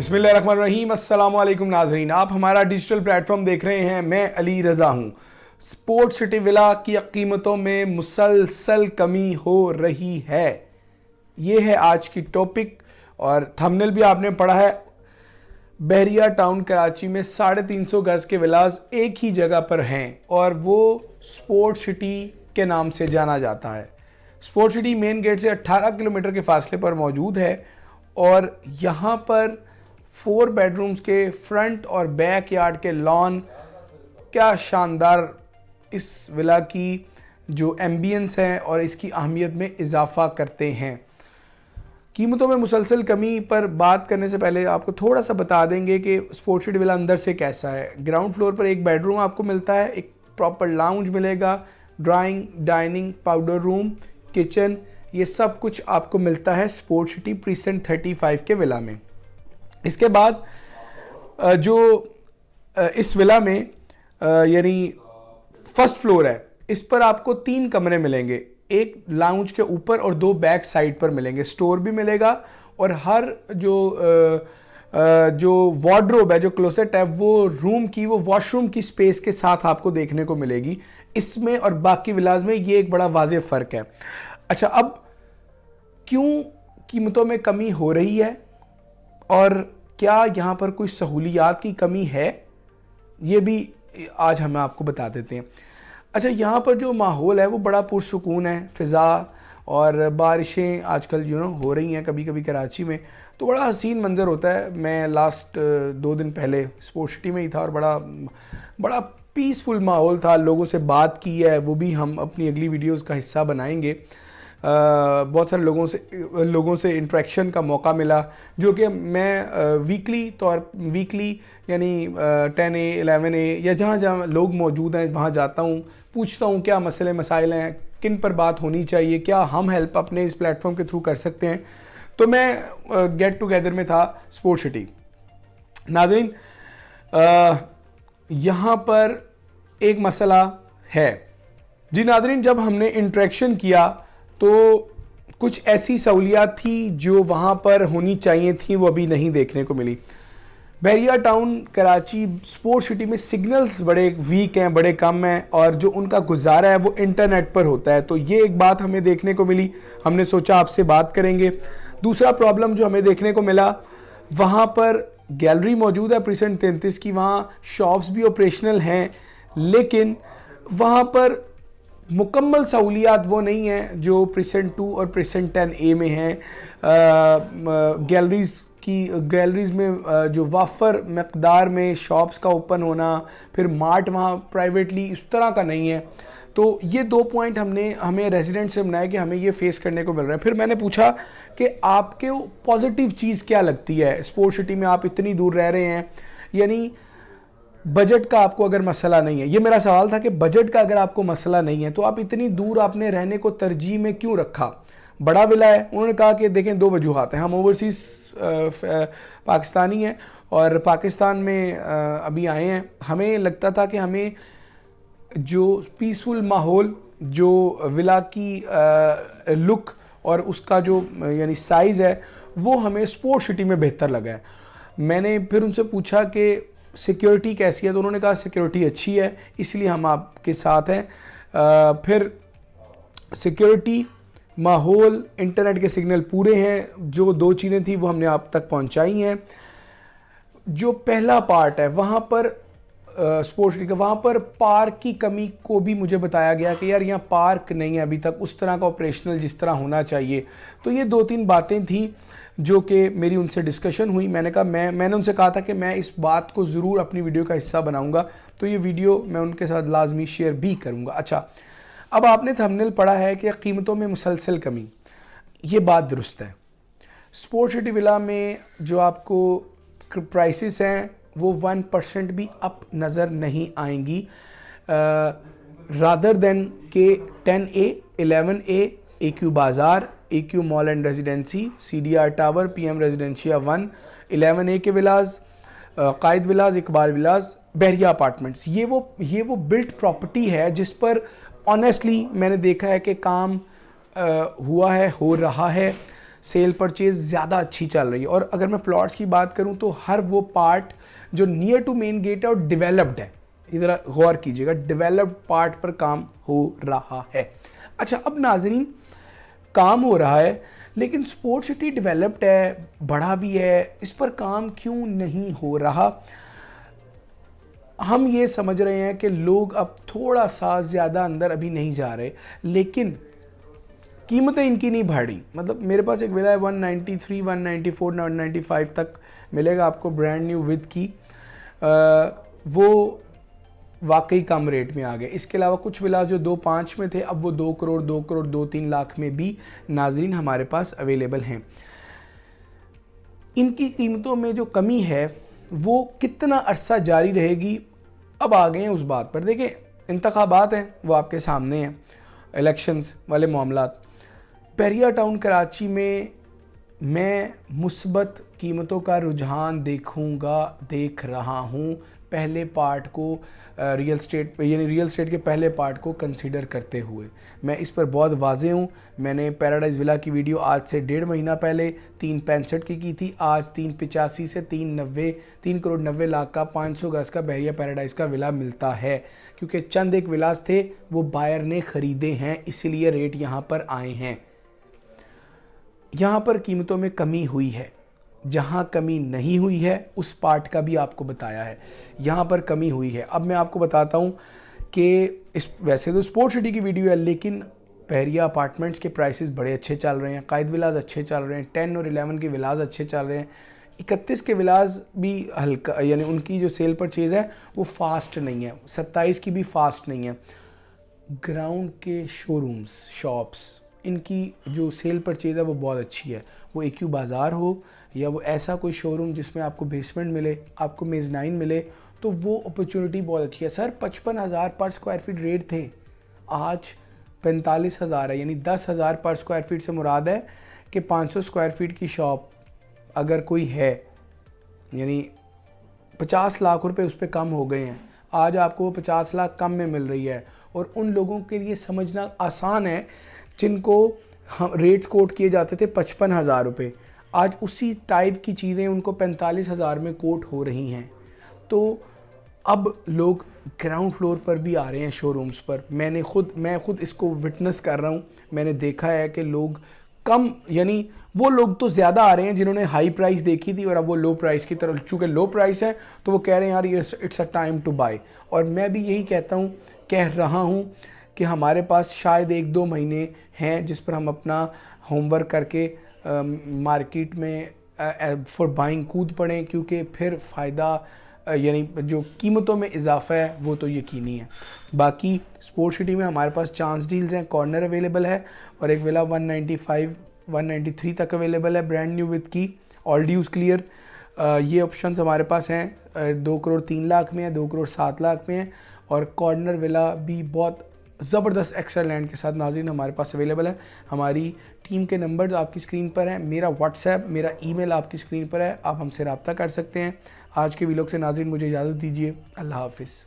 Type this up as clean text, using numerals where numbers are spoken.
बिस्मिल्लाहिर्रहमानिर्रहीम। अस्सलाम वालेकुम नाज़रीन, आप हमारा डिजिटल प्लेटफॉर्म देख रहे हैं। मैं अली रज़ा हूँ। स्पोर्ट सिटी विला की कीमतों में मुसलसल कमी हो रही है, ये है आज की टॉपिक। और थंबनेल भी आपने पढ़ा है। बहरिया टाउन कराची में 350 गज के विलास एक ही जगह पर हैं और वो स्पोर्ट सिटी के नाम से जाना जाता है। स्पोर्ट सिटी मेन गेट से 18 किलोमीटर के फासले पर मौजूद है और यहाँ पर 4 बेडरूम्स के फ्रंट और बैक यार्ड के लॉन क्या शानदार इस विला की जो एम्बियंस है और इसकी अहमियत में इजाफा करते हैं। कीमतों में मुसलसल कमी पर बात करने से पहले आपको थोड़ा सा बता देंगे कि स्पोर्ट सिटी विला अंदर से कैसा है। ग्राउंड फ्लोर पर एक बेडरूम आपको मिलता है, एक प्रॉपर लाउंज मिलेगा, drawing, dining, powder room, kitchen, ये सब कुछ आपको मिलता है स्पोर्ट सिटी प्रीसेंट 35 के विला में। इसके बाद जो इस विला में यानी फर्स्ट फ्लोर है, इस पर आपको 3 कमरे मिलेंगे, एक लाउंज के ऊपर और 2 बैक साइड पर मिलेंगे। स्टोर भी मिलेगा और हर जो वार्डरोब है, जो क्लोसेट है, वो वॉशरूम की स्पेस के साथ आपको देखने को मिलेगी। इसमें और बाकी विलाज में ये एक बड़ा वाज़ेह फ़र्क है। अच्छा, अब क्यों कीमतों में कमी हो रही है और क्या यहाँ पर कोई सहूलियात की कमी है, ये भी आज हम आपको बता देते हैं। अच्छा, यहाँ पर जो माहौल है वो बड़ा पुरसुकून है, फ़िज़ा और बारिशें आजकल हो रही हैं कभी कभी कराची में, तो बड़ा हसीन मंज़र होता है। मैं लास्ट 2 दिन पहले स्पोर्ट सिटी में ही था और बड़ा पीसफुल माहौल था। लोगों से बात की है, वो भी हम अपनी अगली वीडियोज़ का हिस्सा बनाएंगे। बहुत सारे लोगों से इंटरेक्शन का मौका मिला, जो कि मैं वीकली यानी 10A 11A या जहाँ लोग मौजूद हैं वहाँ जाता हूँ, पूछता हूँ क्या मसले मसाइल हैं, किन पर बात होनी चाहिए, क्या हम हेल्प अपने इस प्लेटफॉर्म के थ्रू कर सकते हैं। तो मैं गेट टुगेदर में था स्पोर्ट सिटी। नाज़रीन, यहाँ पर एक मसला है जी नाज़रीन, जब हमने इंटरेक्शन किया तो कुछ ऐसी सहूलियात थी जो वहाँ पर होनी चाहिए थी, वो अभी नहीं देखने को मिली। बहरिया टाउन कराची स्पोर्ट सिटी में सिग्नल्स बड़े वीक हैं, बड़े कम हैं और जो उनका गुजारा है वो इंटरनेट पर होता है। तो ये एक बात हमें देखने को मिली, हमने सोचा आपसे बात करेंगे। दूसरा प्रॉब्लम जो हमें देखने को मिला, वहाँ पर गैलरी मौजूद है प्रीसेंट 33 की, वहाँ शॉप्स भी ऑपरेशनल हैं, लेकिन वहाँ पर मुकम्मल सहूलियात वो नहीं है जो प्रीसेंट 2 और प्रीसेंट 10A में हैं। गैलरीज़ में जो वाफर मकदार में शॉप्स का ओपन होना, फिर मार्ट वहाँ प्राइवेटली इस तरह का नहीं है। तो ये 2 पॉइंट हमें रेजिडेंट से बनाया कि हमें ये फेस करने को मिल रहा है। फिर मैंने पूछा कि आपके पॉजिटिव चीज़ क्या लगती है स्पोर्ट सिटी में, आप इतनी दूर रह रहे हैं, यानी बजट का आपको अगर मसला नहीं है। ये मेरा सवाल था कि बजट का अगर आपको मसला नहीं है तो आप इतनी दूर आपने रहने को तरजीह में क्यों रखा। बड़ा विला है। उन्होंने कहा कि देखें, 2 वजूहात हैं। हम ओवरसीज़ पाकिस्तानी हैं और पाकिस्तान में अभी आए हैं। हमें लगता था कि हमें जो पीसफुल माहौल, जो विला की लुक और उसका जो यानी साइज़ है, वो हमें स्पोर्ट सिटी में बेहतर लगा है। मैंने फिर उनसे पूछा कि सिक्योरिटी कैसी है, तो उन्होंने कहा सिक्योरिटी अच्छी है, इसलिए हम आपके साथ हैं। फिर सिक्योरिटी, माहौल, इंटरनेट के सिग्नल पूरे हैं। जो 2 चीज़ें थी वो हमने आप तक पहुंचाई हैं। जो पहला पार्ट है वहाँ पर स्पोर्ट्स सिटी का, वहाँ पर पार्क की कमी को भी मुझे बताया गया कि यार यहाँ पार्क नहीं है अभी तक उस तरह का ऑपरेशनल जिस तरह होना चाहिए। तो ये 2-3 बातें थी जो कि मेरी उनसे डिस्कशन हुई। मैंने उनसे कहा था कि मैं इस बात को ज़रूर अपनी वीडियो का हिस्सा बनाऊंगा, तो ये वीडियो मैं उनके साथ लाजमी शेयर भी करूंगा। अच्छा, अब आपने थंबनेल पढ़ा है कि कीमतों में मुसलसल कमी, ये बात दुरुस्त है। स्पोर्ट सिटी विला में जो आपको प्राइसेस हैं वो 1% भी अप नज़र नहीं आएंगी, रादर देन के 10A 11A AQ बाज़ार, AQ mall and residency, CDR tower, PM residencia 1, 11A के विलाज, कायद विलाज, इकबाल विलाज, बहरिया अपार्टमेंट्स, ये वो बिल्ट प्रॉपर्टी है जिस पर ऑनेस्टली मैंने देखा है कि काम हुआ है, हो रहा है। सेल परचेज ज़्यादा अच्छी चल रही है। और अगर मैं प्लॉट्स की बात करूं तो हर वो पार्ट जो नियर टू मेन गेट है और डेवलप्ड है, इधर गौर कीजिएगा, डेवलप्ड पार्ट पर काम हो रहा है। अच्छा, अब नाज़रीन काम हो रहा है, लेकिन स्पोर्ट सिटी डेवलप्ड है, बड़ा भी है, इस पर काम क्यों नहीं हो रहा? हम ये समझ रहे हैं कि लोग अब थोड़ा सा ज़्यादा अंदर अभी नहीं जा रहे, लेकिन कीमतें इनकी नहीं बढ़ रही। मतलब मेरे पास एक विला है 193, 194, 195 तक मिलेगा आपको ब्रांड न्यू विद की। वो वाकई कम रेट में आ गए। इसके अलावा कुछ विला जो 2.5 में थे, अब वो 2 करोड़ 2 करोड़ 2-3 लाख में भी नाजरीन हमारे पास अवेलेबल हैं। इनकी कीमतों में जो कमी है वो कितना अरसा जारी रहेगी, अब आ गए हैं उस बात पर। देखिए, इंतखाबात हैं, वो आपके सामने हैं, इलेक्शंस वाले मामलात। बहरिया टाउन कराची में मैं मुस्बत कीमतों का रुझान देख रहा हूँ पहले पार्ट को रियल स्टेट, यानी रियल स्टेट के पहले पार्ट को कंसीडर करते हुए। मैं इस पर बहुत वाज़ेह हूँ। मैंने पैराडाइज़ विला की वीडियो आज से 1.5 महीना पहले 365 की थी। आज 385 से 3 करोड़ 90 लाख का 500 गज का बहरिया पैराडाइज़ का विला मिलता है, क्योंकि चंद एक विलास थे वो बायर ने ख़रीदे हैं, इसलिए रेट यहाँ पर आए हैं। यहाँ पर कीमतों में कमी हुई है, जहाँ कमी नहीं हुई है उस पार्ट का भी आपको बताया है, यहाँ पर कमी हुई है। अब मैं आपको बताता हूँ कि वैसे तो स्पोर्ट सिटी की वीडियो है, लेकिन बहरिया अपार्टमेंट्स के प्राइसेस बड़े अच्छे चल रहे हैं, कायद विलाज अच्छे चल रहे हैं, 10 और 11 के विलाज अच्छे चल रहे हैं, 31 के विलाज भी हल्का, यानी उनकी जो सेल परचेज़ है वो फास्ट नहीं है, 27 की भी फास्ट नहीं है। ग्राउंड के शोरूम्स, शॉप्स, इनकी जो सेल परचेज़ है वो बहुत अच्छी है। वो AQ बाज़ार हो या वो ऐसा कोई शोरूम जिसमें आपको बेसमेंट मिले, आपको मेज़नाइन मिले, तो वो अपॉर्चुनिटी बहुत अच्छी है। सर 55,000 पर स्क्वायर फीट रेट थे, आज 45,000 है, यानी 10,000 पर स्क्वायर फीट से मुराद है कि 500 स्क्वायर फीट की शॉप अगर कोई है, यानी 50 लाख रुपए उस पर कम हो गए हैं। आज आपको वो 50 लाख कम में मिल रही है, और उन लोगों के लिए समझना आसान है जिनको हम रेट्स कोट किए जाते थे 55,000 रुपये, आज उसी टाइप की चीज़ें उनको 45,000 में कोट हो रही हैं। तो अब लोग ग्राउंड फ्लोर पर भी आ रहे हैं शोरूम्स पर। मैं खुद इसको विटनेस कर रहा हूँ। मैंने देखा है कि लोग कम, यानी वो लोग तो ज़्यादा आ रहे हैं जिन्होंने हाई प्राइस देखी थी और अब वो लो प्राइस की तरफ, चूँकि लो प्राइस है तो वो कह रहे हैं यार ये it's a time to bye. और मैं भी यही कह रहा हूँ कि हमारे पास शायद 1-2 महीने हैं जिस पर हम अपना होमवर्क करके मार्केट में फॉर बाइंग कूद पड़ें, क्योंकि फिर फ़ायदा, यानी जो कीमतों में इजाफा है वो तो यकीनी है। बाकी स्पोर्ट सिटी में हमारे पास चांस डील्स हैं, कॉर्नर अवेलेबल है, और एक विला 195, 193 तक अवेलेबल है ब्रांड न्यू विद की, ऑल ड्यूज़ क्लियर। ये ऑप्शंस हमारे पास हैं। 2 करोड़ 3 लाख में है, 2 करोड़ 7 लाख में है, और कॉर्नर विला भी बहुत ज़बरदस्त एक्स्ट्रा लैंड के साथ नाज़रीन हमारे पास अवेलेबल है। हमारी टीम के नंबर्स आपकी स्क्रीन पर हैं, मेरा व्हाट्सएप, मेरा ईमेल आपकी स्क्रीन पर है, आप हमसे रब्ता कर सकते हैं। आज के वीडियो से नाज़रीन मुझे इजाज़त दीजिए, अल्लाह हाफ़िज़।